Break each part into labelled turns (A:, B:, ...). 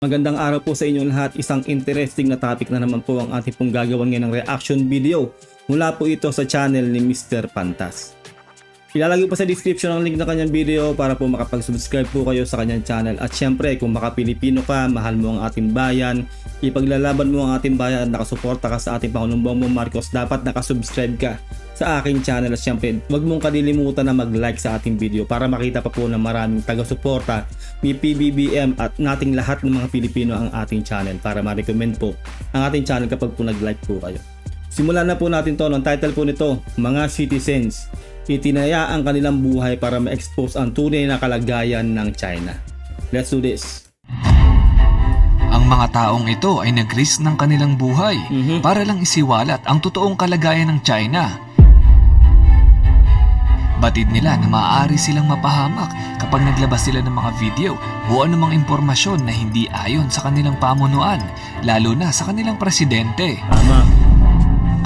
A: Magandang araw po sa inyong lahat. Isang interesting na topic na naman po ang ating pong gagawin ngayon ng reaction video. Mula po ito sa channel ni Mr. Pantas. Ilalagay po sa description ang link ng kanyang video para po makapag-subscribe po kayo sa kanyang channel. At syempre kung maka-Pilipino ka, mahal mo ang ating bayan, ipaglalaban mo ang ating bayan at nakasuporta ka sa ating Pangulong Bongbong Marcos, dapat nakasubscribe ka sa aking channel. At syempre huwag mong kalilimutan na mag-like sa ating video para makita pa po ng maraming taga-suporta ni PBBM at nating lahat ng mga Pilipino ang ating channel para ma-recommend po ang ating channel kapag po nag-like po kayo. Simulan na po natin to. Ang title po nito, Mga Citizens, itinaya ang kanilang buhay para ma-expose ang tunay na kalagayan ng China. Let's do this.
B: Ang mga taong ito ay nag-risk ng kanilang buhay para lang isiwalat ang totoong kalagayan ng China. Batid nila na maaari silang mapahamak kapag naglabas sila ng mga video o anumang impormasyon na hindi ayon sa kanilang pamunuan, lalo na sa kanilang presidente.
A: Tama.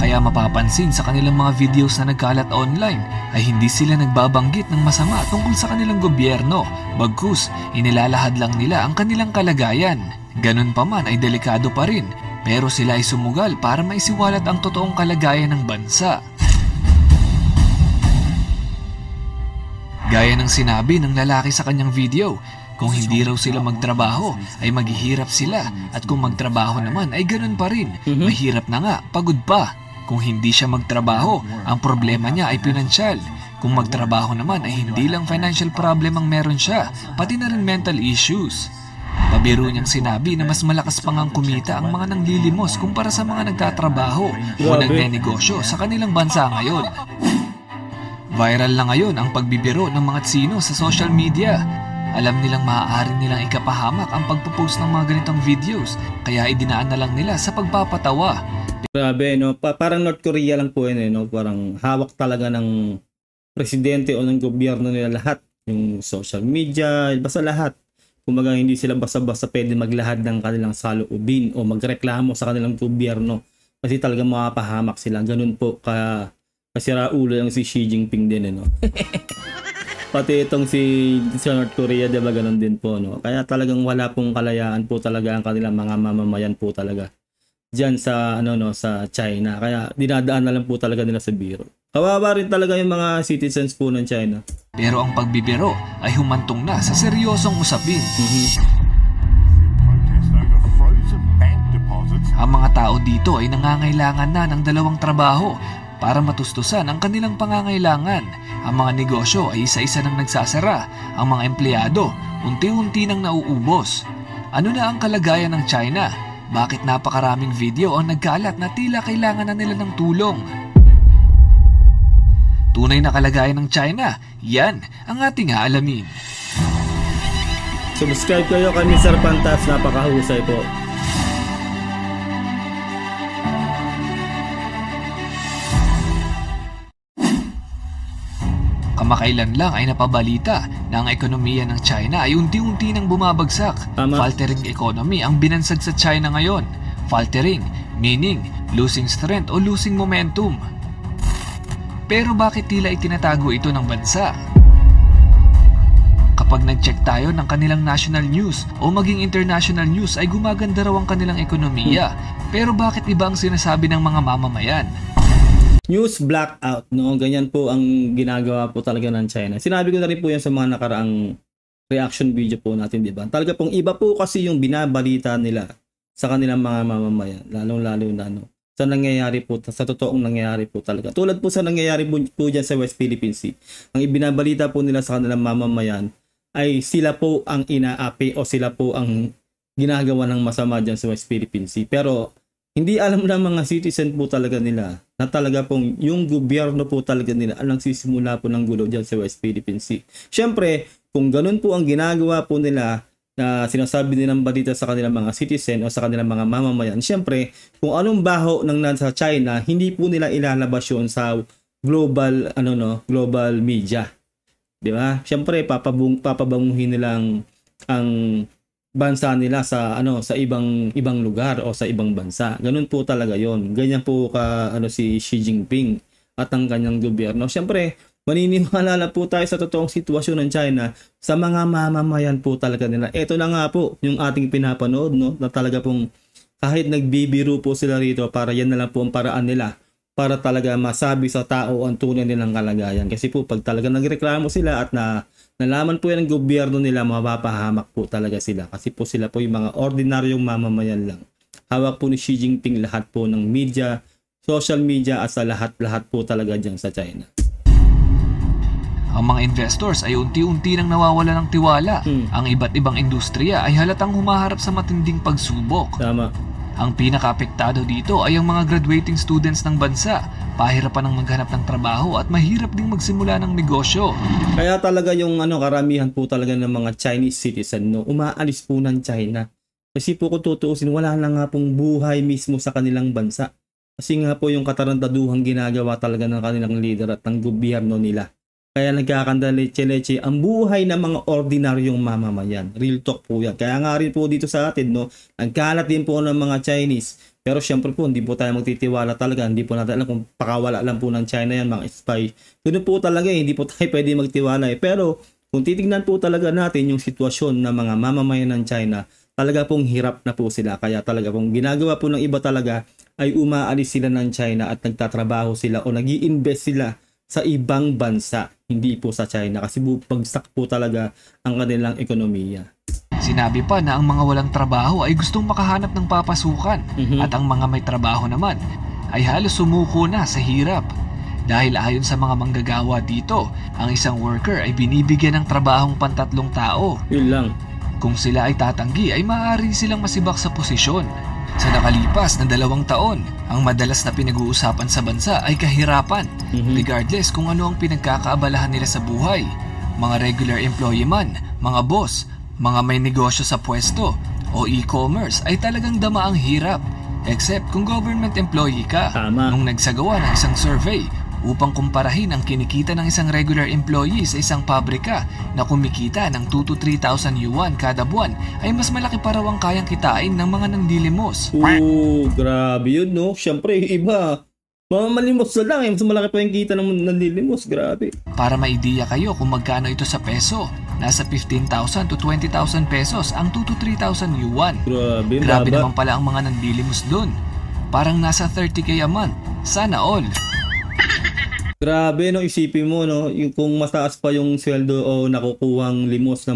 B: Kaya mapapansin sa kanilang mga videos na nagkalat online ay hindi sila nagbabanggit ng masama tungkol sa kanilang gobyerno, bagkus inilalahad lang nila ang kanilang kalagayan. Ganun pa man ay delikado pa rin, pero sila ay sumugal para maisiwalat ang totoong kalagayan ng bansa. Gaya ng sinabi ng lalaki sa kanyang video, kung hindi raw sila magtrabaho ay maghihirap sila, at kung magtrabaho naman ay ganun pa rin, mahirap na nga, pagod pa. Kung hindi siya magtrabaho, ang problema niya ay pinansyal. Kung magtrabaho naman ay hindi lang financial problem ang meron siya, pati na rin mental issues. Pabiro niyang sinabi na mas malakas pang ang kumita ang mga nanglilimos kumpara sa mga nagtatrabaho o nagnenegosyo sa kanilang bansa ngayon. Viral na ngayon ang pagbibiro ng mga tsino sa social media. Alam nilang maaari nilang ikapahamak ang pagpo-post ng mga ganitong videos, kaya idinaan na lang nila sa pagpapatawa.
A: Grabe, no? Parang North Korea lang po yun, no? Parang hawak talaga ng presidente o ng gobyerno nila lahat. Yung social media, basta lahat. Kumbaga hindi sila basta-basta pwede maglahad ng kanilang saloobin o magreklamo sa kanilang gobyerno. Kasi talaga mapapahamak sila. Ganun po kasira ulo yung si Xi Jinping din, no? Pati itong sa North Korea, diba ganun din po, no? Kaya talagang wala pong kalayaan po talaga ang kanilang mga mamamayan po talaga diyan sa sa China. Kaya dinadaan na lang po talaga nila sa biro. Kawawa rin talaga yung mga citizens po ng China.
B: Pero ang pagbibiro ay humantong na sa seryosong usapin. Ang mga tao dito ay nangangailangan na ng dalawang trabaho para matustusan ang kanilang pangangailangan. Ang mga negosyo ay isa-isa nang nagsasara. Ang mga empleyado unti-unti nang nauubos. Ano na ang kalagayan ng China? Bakit napakaraming video ang nagkalat na tila kailangan na nila ng tulong? Tunay na kalagayan ng China, yan ang ating aalamin.
A: Subscribe kayo kay Mr. Pantas, napakahusay po.
B: Kamakailan lang ay napabalita na ang ekonomiya ng China ay unti-unti nang bumabagsak. Faltering economy ang binansag sa China ngayon. Faltering, meaning losing strength o losing momentum. Pero bakit tila itinatago ito ng bansa? Kapag nag-check tayo ng kanilang national news o maging international news ay gumaganda raw ang kanilang ekonomiya. Pero bakit iba ang sinasabi ng mga mamamayan?
A: News blackout, no? Ganyan po ang ginagawa po talaga ng China. Sinabi ko na rin po yan sa mga nakaraang reaction video po natin, di ba? Talaga pong iba po kasi yung binabalita nila sa kanilang mga mamamayan, lalong-lalo na sa nangyayari po, sa totoong nangyayari po talaga. Tulad po sa nangyayari po dyan sa West Philippine Sea. Ang ibinabalita po nila sa kanilang mamamayan ay sila po ang inaapi o sila po ang ginagawa ng masama dyan sa West Philippine Sea. Pero hindi alam ng mga citizen po talaga nila na talaga pong yung gobyerno po talaga nila ang nagsisimula po ng gulo dyan sa West Philippine Sea. Siyempre, kung ganun po ang ginagawa po nila na sinasabi nilang balita sa kanilang mga citizen o sa kanilang mga mamamayan, siyempre, kung anong baho ng nasa China, hindi po nila ilalabas yun sa global, global media. Di ba? Siyempre, papabanguhin nilang ang bansa nila sa sa ibang lugar o sa ibang bansa. Ganun po talaga 'yon. Ganyan po si Xi Jinping at ang kanyang gobyerno. Siyempre, maniniwala na po tayo sa totoong sitwasyon ng China sa mga mamamayan po talaga nila. Ito na nga po yung ating pinapanood, no, na talaga pong kahit nagbibiro po sila rito para yan na lang po ang paraan nila para talaga masabi sa tao ang tunay nilang kalagayan. Kasi po pag talaga nagreklamo sila at nalaman po yan ng gobyerno nila, mapapahamak po talaga sila. Kasi po sila po yung mga ordinaryong mamamayan lang. Hawak po ni Xi Jinping lahat po ng media, social media at sa lahat-lahat po talaga dyan sa China.
B: Ang mga investors ay unti-unti nang nawawala ng tiwala. Ang iba't ibang industriya ay halatang humaharap sa matinding pagsubok.
A: Tama.
B: Ang pinaka-apektado dito ay ang mga graduating students ng bansa. Pahirapan ng maghanap ng trabaho at mahirap ding magsimula ng negosyo.
A: Kaya talaga yung karamihan po talaga ng mga Chinese citizen, no, umaalis po ng China. Kasi po kung tutuusin, wala na nga pong buhay mismo sa kanilang bansa. Kasi nga po yung katarantaduhang ginagawa talaga ng kanilang leader at ng gobyerno nila. Kaya nagkakandaleche-leche ang buhay ng mga ordinaryong mamamayan. Real talk po yan. Kaya nga rin po dito sa atin, no, nagkalat din po ng mga Chinese. Pero syempre po, hindi po tayo magtitiwala talaga. Hindi po natin alam kung pakawala lang po ng China yan, mga spy. Doon po talaga, hindi po tayo pwede magtiwala. Pero kung titignan po talaga natin yung sitwasyon ng mga mamamayan ng China, talaga pong hirap na po sila. Kaya talaga pong ginagawa po ng iba talaga ay umaalis sila ng China at nagtatrabaho sila o nag-i-invest sila sa ibang bansa, hindi po sa China, kasi bagsak po talaga ang kanilang ekonomiya.
B: Sinabi pa na ang mga walang trabaho ay gustong makahanap ng papasukan at ang mga may trabaho naman ay halos sumuko na sa hirap. Dahil ayon sa mga manggagawa dito, ang isang worker ay binibigyan ng trabahong pantatlong tao.
A: Yun lang.
B: Kung sila ay tatanggi ay maaari silang masibak sa posisyon. Sa nakalipas na 2 taon, ang madalas na pinag-uusapan sa bansa ay kahirapan, regardless kung ano ang pinagkakaabalahan nila sa buhay. Mga regular employee man, mga boss, mga may negosyo sa pwesto o e-commerce ay talagang dama ang hirap. Except kung government employee ka.
A: Tama.
B: Nung nagsagawa ng isang survey upang kumparahin ang kinikita ng isang regular employee sa isang pabrika na kumikita ng 2 to 3,000 yuan kada buwan, ay mas malaki pa raw ang kayang kitain ng mga nandilimos.
A: Grabe yun, no? Siyempre, iba, mamalimos na lang, mas malaki pa yung kita ng nandilimos. Grabe.
B: Para maidiya kayo kung magkano ito sa peso, nasa 15,000 to 20,000 pesos ang 2 to 3,000 yuan. Grabe naman pala ang mga nandilimos dun. Parang nasa 30k a month. Sana all.
A: Grabe, no, isipin mo, no, yung kung mataas pa yung sweldo o nakukuhang limos ng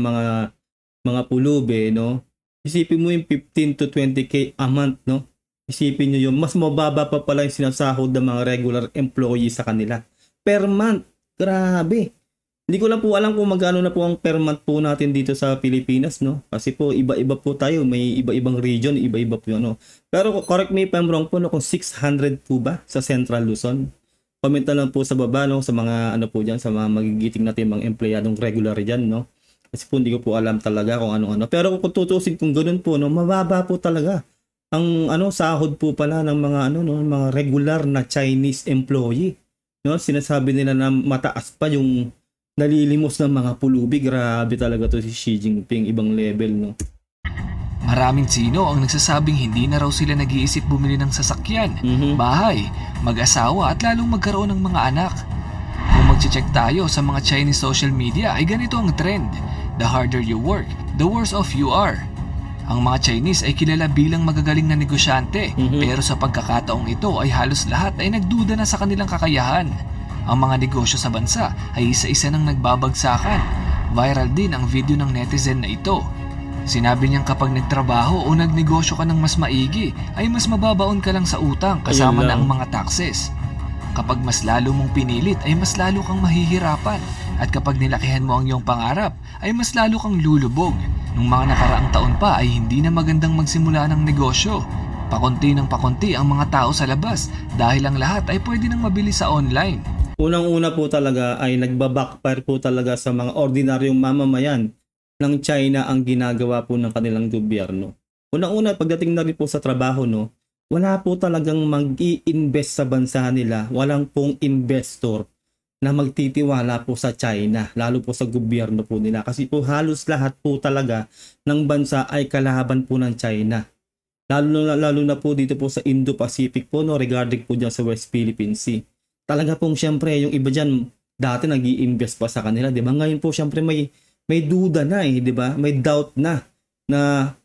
A: mga pulube, no, isipin mo yung 15 to 20k a month, no, isipin nyo yung mas mababa pa pala yung sinasahod ng mga regular employees sa kanila per month. Grabe. Hindi ko lang po alam kung magkano na po ang per month po natin dito sa Pilipinas, no, kasi po iba-iba po tayo, may iba-ibang region, iba-iba po yun, no. Pero correct me if I'm wrong po, no, kung 600 po ba sa Central Luzon? Comment na lang po sa baba, no, sa mga po diyan, sa mga magigiting natin mga empleyadong regular diyan, no. Kasi po hindi ko po alam talaga kung ano-ano. Pero kung tutusin kung ganoon po, no, mababa po talaga ang sahod po pala ng mga mga regular na Chinese employee. No, sinasabi nila na mataas pa yung nalilimos ng mga pulubi. Grabe talaga to si Xi Jinping, ibang level, no.
B: Maraming Tsino ang nagsasabing hindi na raw sila nag-iisip bumili ng sasakyan, bahay, mag-asawa at lalong magkaroon ng mga anak. Kung mag-check tayo sa mga Chinese social media ay ganito ang trend. The harder you work, the worse off you are. Ang mga Chinese ay kilala bilang magagaling na negosyante, pero sa pagkakataong ito ay halos lahat ay nagduda na sa kanilang kakayahan. Ang mga negosyo sa bansa ay isa-isa nang nagbabagsakan. Viral din ang video ng netizen na ito. Sinabi niyang kapag nagtrabaho o nagnegosyo ka ng mas maigi, ay mas mababaon ka lang sa utang kasama na ang mga taxes. Kapag mas lalo mong pinilit ay mas lalo kang mahihirapan. At kapag nilakihan mo ang iyong pangarap, ay mas lalo kang lulubog. Nung mga nakaraang taon pa ay hindi na magandang magsimula ng negosyo. Pakunti ng pakunti ang mga tao sa labas dahil ang lahat ay pwede nang mabili sa online.
A: Unang-una po talaga ay nagbabackfire po talaga sa mga ordinaryong mamamayan ng China ang ginagawa po ng kanilang gobyerno. Unang-una, pagdating na rin po sa trabaho, no, wala po talagang mag-i-invest sa bansa nila. Walang pong investor na magtitiwala po sa China, lalo po sa gobyerno po nila. Kasi po halos lahat po talaga ng bansa ay kalaban po ng China. Lalo na po dito po sa Indo-Pacific po, no, regarding po dyan sa West Philippine Sea. Talaga pong syempre yung iba dyan, dati nag-i-invest pa sa kanila, di ba? Ngayon po syempre may duda na di ba? May doubt na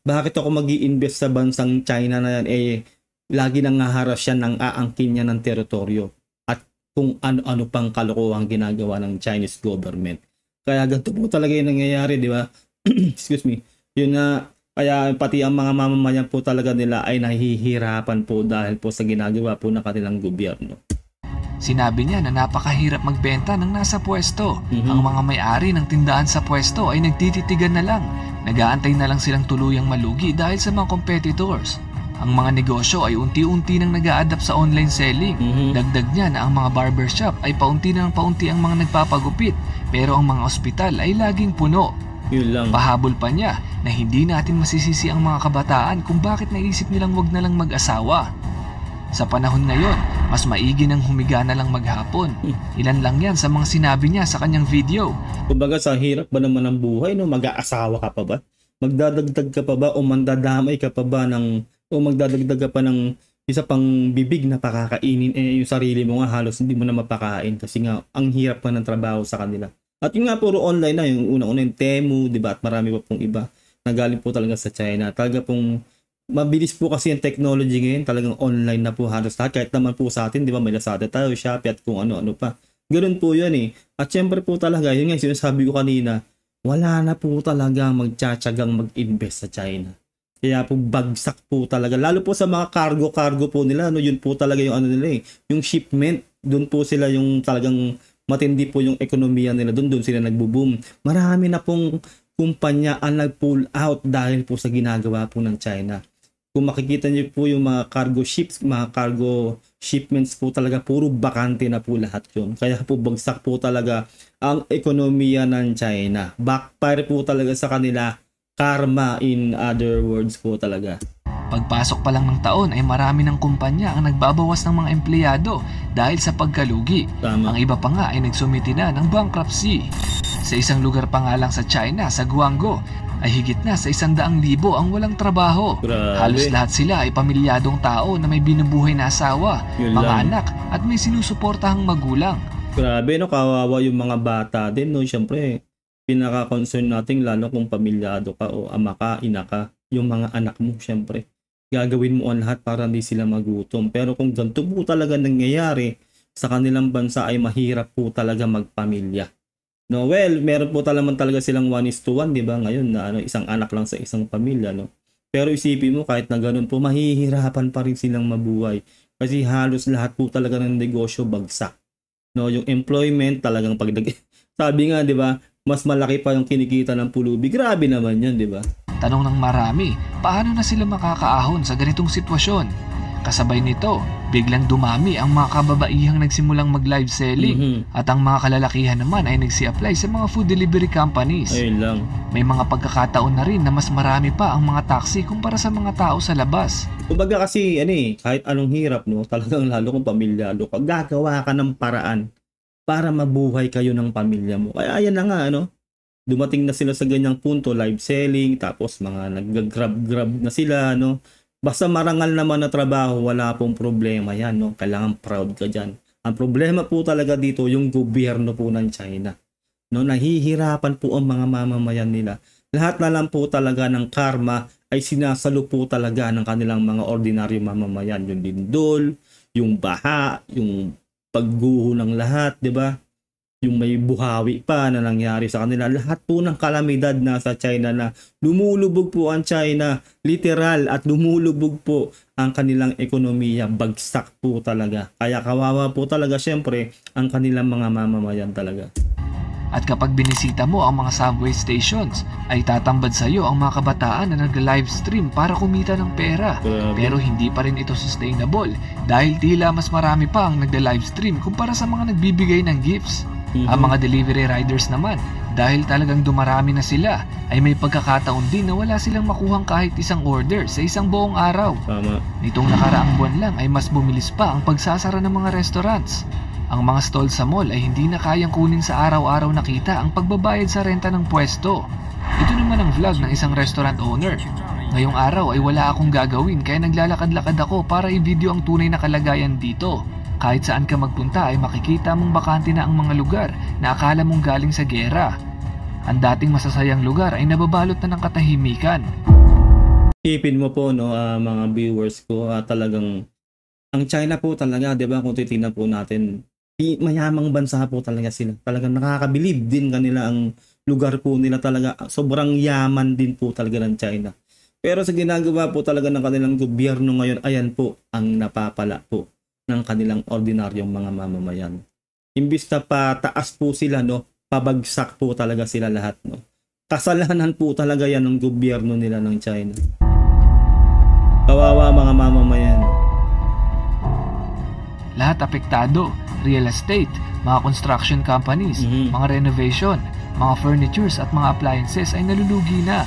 A: bakit ako mag-i-invest sa bansang China na yan, lagi nang haharas siya ng aangkin niya ng teritoryo at kung ano-ano pang kalokohang ginagawa ng Chinese government. Kaya ganito po talaga yung nangyayari, di ba? Excuse me. Yun na, kaya pati ang mga mamamayan po talaga nila ay nahihirapan po dahil po sa ginagawa po ng kanilang gobyerno.
B: Sinabi niya na napakahirap magbenta ng nasa pwesto. Ang mga may-ari ng tindahan sa pwesto ay nagtititigan na lang. Nag-aantay na lang silang tuluyang malugi dahil sa mga competitors. Ang mga negosyo ay unti-unti nang nag-a-adapt sa online selling. Dagdag niya na ang mga barbershop ay paunti ang mga nagpapagupit, pero ang mga ospital ay laging puno.
A: Yun lang.
B: Pahabol pa niya na hindi natin masisisi ang mga kabataan kung bakit naisip nilang wag na lang mag-asawa. Sa panahon ngayon, mas maigi nang humiga na lang maghapon. Ilan lang yan sa mga sinabi niya sa kanyang video.
A: Kumbaga sa hirap ba naman ng buhay, mag-aasawa ka pa ba? Magdadagdag ka pa ba o mandadamay ka pa ba o magdadagdag ka pa ng isa pang bibig na pakakainin, yung sarili mo nga halos hindi mo na mapakain kasi nga ang hirap pa ng trabaho sa kanila. At yung nga puro online na, yung una-una yung Temu, diba? At marami pa pong iba na galing po talaga sa China. Talaga pong mabilis po kasi yung technology ngayon, talagang online na po halos lahat. Kahit naman po sa atin, diba? May Lazada tayo, Shopee at kung ano-ano pa. Ganun po yun At syempre po talaga, yun nga yung sinasabi ko kanina, wala na po talaga magtsatsagang mag-invest sa China. Kaya po bagsak po talaga. Lalo po sa mga cargo po nila. Yun po talaga yung nila yung shipment. Doon po sila yung talagang matindi po yung ekonomiya nila. Doon sila nagbo-boom. Marami na pong kumpanya ang nag-pull out dahil po sa ginagawa po ng China. Kung makikita niyo po yung mga cargo ships, mga cargo shipments po talaga, puro bakante na po lahat yun. Kaya po bagsak po talaga ang ekonomiya ng China. Backfire po talaga sa kanila. Karma in other words po talaga.
B: Pagpasok pa lang ng taon ay marami ng kumpanya ang nagbabawas ng mga empleyado dahil sa pagkalugi.
A: Tama.
B: Ang iba pa nga ay nagsumiti na ng bankruptcy. Sa isang lugar pa nga lang sa China, sa Guangzhou, ay higit na sa 100,000 ang walang trabaho.
A: Grabe.
B: Halos lahat sila ay pamilyadong tao na may binubuhay na asawa, mga anak at may sinusuportahang magulang.
A: Grabe kawawa yung mga bata din Siyempre, pinaka-concern natin lalo kung pamilyado ka o ama ka, ina ka, yung mga anak mo syempre. Gagawin mo ang lahat para hindi sila magutom. Pero kung ganito po talaga nangyayari sa kanilang bansa ay mahirap po talaga magpamilya. Well, meron po talaga silang 1:1, di ba? Ngayon na isang anak lang sa isang pamilya, Pero isipin mo kahit na ganun po, mahihirapan pa rin silang mabuhay. Kasi halos lahat po talaga ng negosyo bagsak. Yung employment talagang sabi nga, di ba? Mas malaki pa yung kinikita ng pulubi. Grabe naman yan, di ba?
B: Tanong ng marami, paano na sila makakaahon sa ganitong sitwasyon? Kasabay nito, biglang dumami ang mga kababaihang nagsimulang mag-live selling at ang mga kalalakihan naman ay nagsi-apply sa mga food delivery companies.
A: Ayun lang.
B: May mga pagkakataon na rin na mas marami pa ang mga taxi kumpara sa mga tao sa labas.
A: Kumbaga kasi kahit anong hirap talagang lalo kung pamilyado ka, gagawa ka ng paraan para mabuhay kayo ng pamilya mo. Kaya ayan na nga dumating na sila sa ganyang punto, live selling, tapos mga nag-grab na sila Basta marangal naman na trabaho, wala pong problema yan Kailangan proud ka dyan. Ang problema po talaga dito yung gobyerno po ng China. Nahihirapan po ang mga mamamayan nila. Lahat na lang po talaga ng karma ay sinasalo po talaga ng kanilang mga ordinaryo mamamayan. Yung lindol, yung baha, yung pagguho ng lahat, di ba? Yung may buhawi pa na nangyari sa kanila. Lahat po ng kalamidad nasa China na lumulubog po ang China, literal, at lumulubog po ang kanilang ekonomiya. Bagsak po talaga. Kaya kawawa po talaga syempre ang kanilang mga mamamayan talaga.
B: At kapag binisita mo ang mga subway stations, ay tatambad sa iyo ang mga kabataan na nag-livestream para kumita ng pera.
A: Grabe.
B: Pero hindi pa rin ito sustainable dahil tila mas marami pa ang nagda-livestream kumpara sa mga nagbibigay ng gifts. Ang mga delivery riders naman, dahil talagang dumarami na sila, ay may pagkakataon din na wala silang makuhang kahit isang order sa isang buong araw.
A: Tama.
B: Nitong nakaraang buwan lang ay mas bumilis pa ang pagsasara ng mga restaurants. Ang mga stall sa mall ay hindi na kayang kunin sa araw-araw na kita ang pagbabayad sa renta ng pwesto. Ito naman ang vlog ng isang restaurant owner. Ngayong araw ay wala akong gagawin kaya naglalakad-lakad ako para i-video ang tunay na kalagayan dito. Kahit saan ka magpunta ay makikita mong bakante na ang mga lugar na akala mong galing sa giyera. Ang dating masasayang lugar ay nababalot na ng katahimikan.
A: Isipin mo po, no, mga viewers ko, talagang ang China po talaga, 'di ba, kung titingnan po natin, mayamang bansa po talaga sila. Talagang nakakabilib din kanila ang lugar po nila talaga. Sobrang yaman din po talaga ng China. Pero sa ginagawa po talaga ng kanilang gobyerno ngayon, ayan po ang napapala po ng kanilang ordinaryong mga mamamayan. Imbis na pataas po sila, no, pabagsak po talaga sila lahat, no. Kasalanan po talaga yan ng gobyerno nila ng China. Kawawa mga mamamayan.
B: Lahat apektado, real estate, mga construction companies, mga renovation, mga furnitures at mga appliances ay nalulugi na.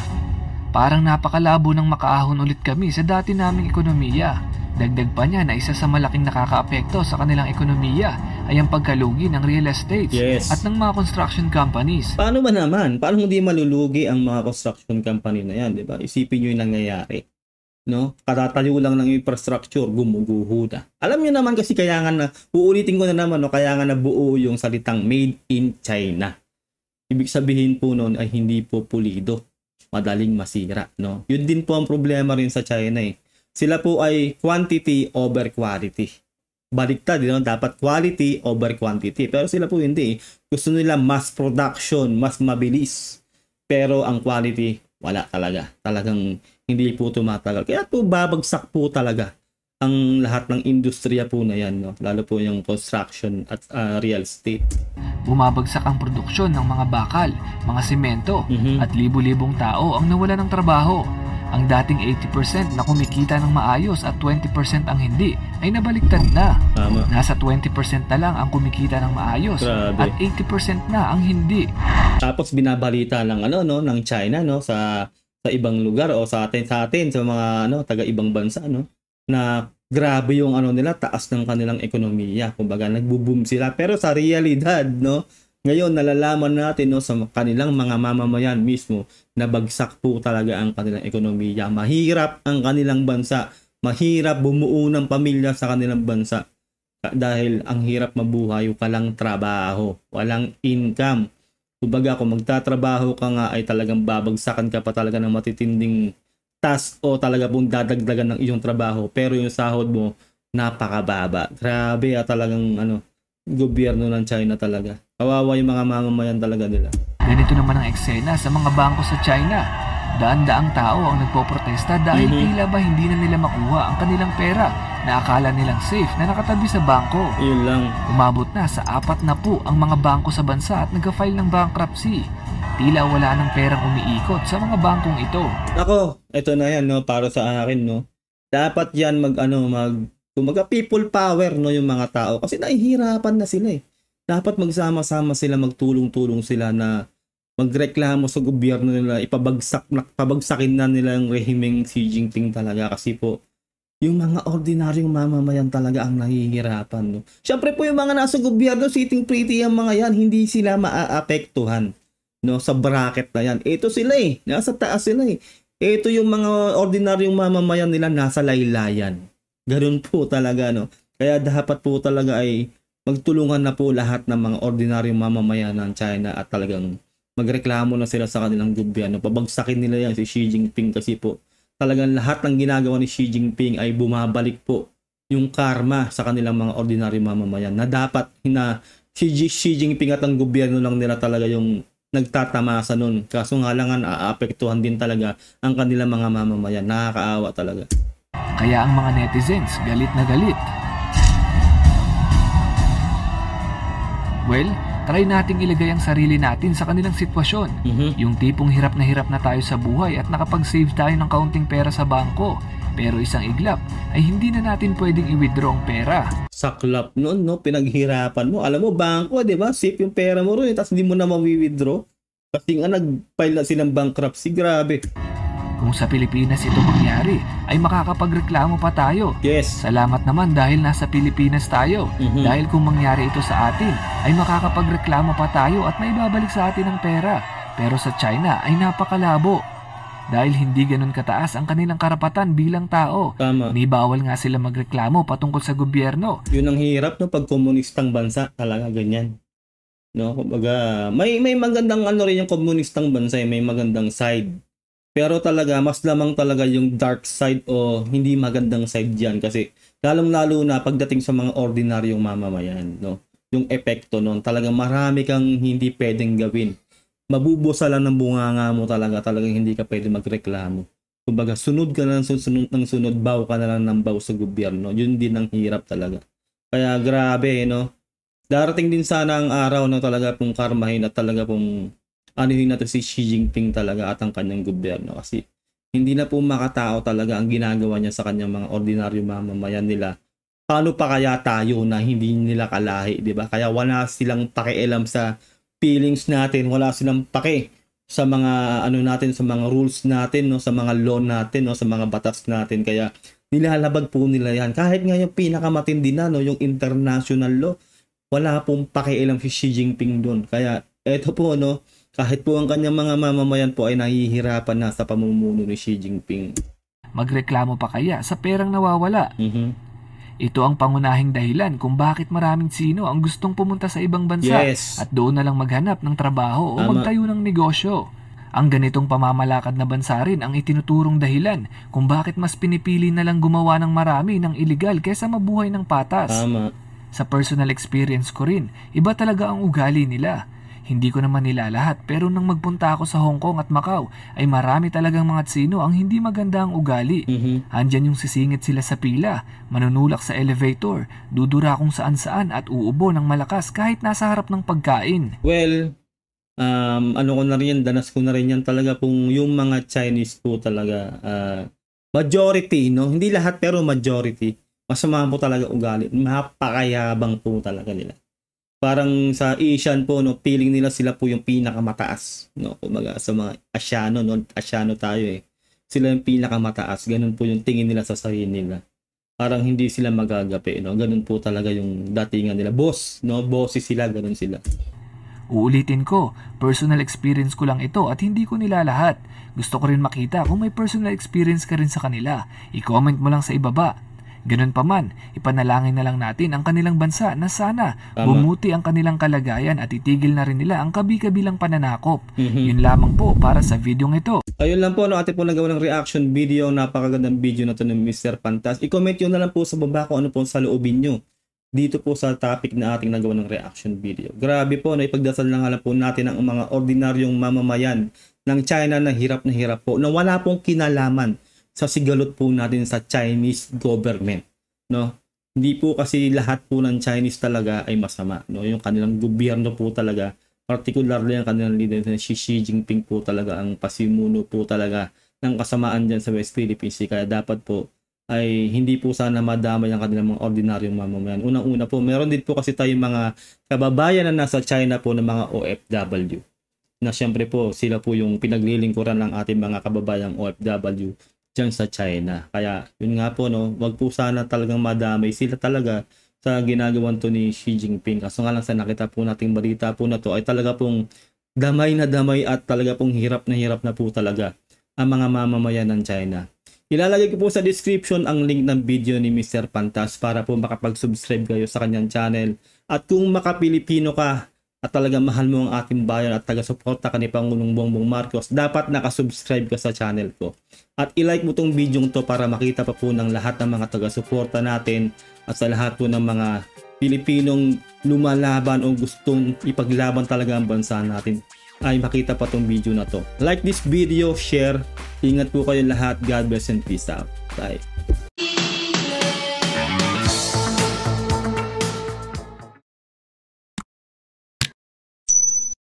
B: Parang napakalabo ng makaahon ulit kami sa dati naming ekonomiya. Dagdag pa niya na isa sa malaking nakakaapekto sa kanilang ekonomiya ay ang pagkalugi ng real estates at ng mga construction companies.
A: Paano ba naman? Paano hindi malulugi ang mga construction company na yan, di ba? Isipin nyo yung nangyayari. No? Katatayo lang ng infrastructure, gumuguho na. Alam niyo naman kasi kaya nga na, uulitin ko na naman, no, kaya nga nabuo yung salitang made in China. Ibig sabihin po noon ay hindi po pulido, madaling masira. No? Yun din po ang problema rin sa China eh. Sila po ay quantity over quality. Baliktad, no? Dapat quality over quantity. Pero sila po hindi. Gusto nila mass production, mas mabilis. Pero ang quality, wala talaga. Talagang hindi po tumatagal. Kaya po babagsak po talaga ang lahat ng industriya po na yan. No? Lalo po yung construction at real estate.
B: Bumabagsak ang produksyon ng mga bakal, mga simento, at libu-libong tao ang nawala ng trabaho. Ang dating 80% na kumikita ng maayos at 20% ang hindi ay nabaliktad na.
A: Tama.
B: Nasa 20% na lang ang kumikita ng maayos.
A: Grabe.
B: At 80% na ang hindi.
A: Tapos binabalita lang ng China, no, sa ibang lugar o sa atin sa mga taga ibang bansa, no, na grabe yung nila, taas ng kanilang ekonomiya. Kumbaga nagbo-boom sila, pero sa realidad, no, ngayon nalalaman natin, no, sa kanilang mga mamamayan mismo na bagsak po talaga ang kanilang ekonomiya. Mahirap ang kanilang bansa. Mahirap bumuo ng pamilya sa kanilang bansa. Dahil ang hirap mabuhay, walang trabaho, walang income. Kumbaga kung magtatrabaho ka nga ay talagang babagsakan ka pa talaga ng matitinding task o talaga pong dadagdagan ng iyong trabaho. Pero yung sahod mo napakababa. Grabe talagang gobyerno ng China talaga. Kawawa yung mga mamamayan talaga nila.
B: Ganito naman ang eksena sa mga bangko sa China. Daan-daang tao ang nagpoprotesta dahil tila ba hindi na nila makuha ang kanilang pera na akala nilang safe na nakatabi sa bangko.
A: Yun lang.
B: Umabot na sa 4 na po ang mga bangko sa bansa at nag-file ng bankruptcy. Tila wala ng perang umiikot sa mga bangkong ito.
A: Ako, ito na yan, no, para sa akin, no. Dapat yan kumaga people power, no, yung mga tao kasi nahihirapan na sila eh. Dapat magsama-sama sila, magtulong-tulong sila na magreklamo sa gobyerno nila, pabagsakin na nila yung rehimeng Xi Jinping talaga kasi po yung mga ordinaryong mamamayan talaga ang nahihirapan, no. Syempre po yung mga nasa gobyerno, sitting pretty ang mga yan, hindi sila maaapektuhan, no, sa bracket na yan. Ito sila eh, nasa taas sila eh. Ito yung mga ordinaryong mamamayan nila nasa laylayan. Ganun po talaga, no. Kaya dapat po talaga ay magtulungan na po lahat ng mga ordinaryong mamamayan ng China at talagang magreklamo na sila sa kanilang gobyerno. Pabagsakin nila yan si Xi Jinping kasi po talagang lahat ng ginagawa ni Xi Jinping ay bumabalik po yung karma sa kanilang mga ordinaryong mamamayan na dapat Xi Jinping at ang gobyerno lang nila talaga yung nagtatamasa nun. Kaso nga lang aapektuhan din talaga ang kanilang mga mamamayan. Nakakaawa talaga.
B: Kaya ang mga netizens galit na galit. Well, try nating ilagay ang sarili natin sa kanilang sitwasyon. Yung tipong hirap na tayo sa buhay at nakapag-save tayo ng kaunting pera sa bangko. Pero isang iglap ay hindi na natin pwedeng i-withdraw ang pera.
A: Saklap noon, no? Pinaghirapan mo. Alam mo, bangko, di ba? Safe yung pera mo rin, tapos hindi mo na ma-withdraw. Kasi nga nag-file na silang bankruptcy. Grabe.
B: Kung sa Pilipinas ito mangyari, ay makakapagreklamo pa tayo.
A: Yes.
B: Salamat naman dahil nasa Pilipinas tayo. Dahil kung mangyari ito sa atin, ay makakapagreklamo pa tayo at maibabalik sa atin ang pera. Pero sa China ay napakalabo. dahil hindi ganun kataas ang kanilang karapatan bilang tao.
A: Tama.
B: Ni bawal nga sila magreklamo patungkol sa gobyerno.
A: Yun ang hirap, no, pag komunistang bansa, talaga ganyan. No, kumbaga, may magandang ano rin yung komunistang bansa, may magandang side. Pero talaga, mas lamang talaga yung dark side o hindi magandang side diyan kasi lalong-lalo na pagdating sa mga ordinaryong mamamayan, no. Yung epekto noon, talagang marami kang hindi pwedeng gawin. Mabubusa lang ng bunganga mo talagang hindi ka pwede magreklamo. Kumbaga, sunod ka na ng sunod, baw ka na lang ng baw sa gobyerno. Yun din ang hirap talaga. Kaya grabe, no? Darating din sana ang araw na talaga pong karmahin at talaga pong anuhin natin si Xi Jinping talaga at ang kanyang gobyerno. Kasi hindi na po makatao talaga ang ginagawa niya sa kanyang mga ordinaryo mamamayan nila. Paano pa kaya tayo na hindi nila kalahi, di ba? Kaya wala silang pakialam sa feelings natin, wala silang pake sa mga ano natin, sa mga rules natin, no, sa mga law natin, no, sa mga batas natin. Kaya nilalabag po nila yan. Kahit nga yung pinakamatindi na, no, yung international law, wala pong pakialam si Xi Jinping doon. Kaya eto po, no, kahit po ang kanyang mga mamamayan po ay nahihirapan na sa pamumuno ni Xi Jinping.
B: Magreklamo pa kaya sa perang nawawala? Ito ang pangunahing dahilan kung bakit maraming Sino ang gustong pumunta sa ibang bansa at doon na lang maghanap ng trabaho o magtayo ng negosyo. Ang ganitong pamamalakad na bansa rin ang itinuturong dahilan kung bakit mas pinipili na lang gumawa ng marami ng iligal kaysa mabuhay ng patas. Sa personal experience ko rin, iba talaga ang ugali nila. Hindi ko naman nila lahat pero nang magpunta ako sa Hong Kong at Macau ay marami talagang mga Tsino ang hindi maganda ang ugali. Andyan yung sisingit sila sa pila, manunulak sa elevator, dudura kung saan saan at uubo ng malakas kahit nasa harap ng pagkain.
A: Well, ano ko na rin yan, danas ko na rin yan talaga kung yung mga Chinese po talaga, majority, no? Hindi lahat pero majority, masama po talaga ugali, mapakayabang po talaga nila. Parang sa Asian po, no, feeling nila sila po yung pinakamataas, no, kumbaga sa mga Asiano, no, Asiano tayo eh. Sila yung pinakamataas, ganun po yung tingin nila sa sarili nila. Parang hindi sila magagapi, no, ganun po talaga yung datingan nila. Boss, no, bosses sila, ganun sila.
B: Uulitin ko, personal experience ko lang ito at hindi ko nila lahat. Gusto ko rin makita kung may personal experience ka rin sa kanila. I-comment mo lang sa ibaba. Ganun pa man, ipanalangin na lang natin ang kanilang bansa na sana bumuti ang kanilang kalagayan at itigil na rin nila ang kabi-kabilang pananakop. Yun lamang po para sa videong ito.
A: Ayun lang po, no, atin po nagawa ng reaction video. Napakagandang video na to ng Mr. Pantas. I-comment nyo na lang po sa baba kung ano po sa loobin nyo dito po sa topic na ating nagawa ng reaction video. Grabe po, na ipagdasal na nga po natin ang mga ordinaryong mamamayan ng China na hirap po, na wala pong kinalaman sa sigalot po natin sa Chinese government, no? Hindi po kasi lahat po ng Chinese talaga ay masama, no? Yung kanilang gobyerno po talaga, particularly ang kanilang leader na Xi Jinping po talaga ang pasimuno po talaga ng kasamaan dyan sa West Philippine Sea. Kaya dapat po ay hindi po sana madamay ang kanilang mga ordinaryong mamamayan. Unang-una po, meron din po kasi tayong mga kababayan na nasa China po ng mga OFW. Na syempre po, sila po yung pinaglilingkuran ng ating mga kababayang OFW dyan sa China. Kaya yun nga po, no, wag po sana talagang madamay sila talaga sa ginagawan to ni Xi Jinping. Kaso nga lang sa nakita po nating balita po na to ay talaga pong damay na damay at talaga pong hirap na po talaga ang mga mamamayan ng China. Ilalagay ko po sa description ang link ng video ni Mr. Pantas para po makapag-subscribe kayo sa kanyang channel. At kung maka-Pilipino ka at talaga mahal mo ang ating bayan at taga-suporta ka ni Pangulong Bongbong Marcos, dapat nakasubscribe ka sa channel ko. At i-like mo tong video to para makita pa po ng lahat ng mga taga-suporta natin at sa lahat po ng mga Pilipinong lumalaban o gustong ipaglaban talaga ang bansa natin ay makita pa tong video na to. Like this video, share. Ingat po kayo lahat. God bless and peace out. Bye.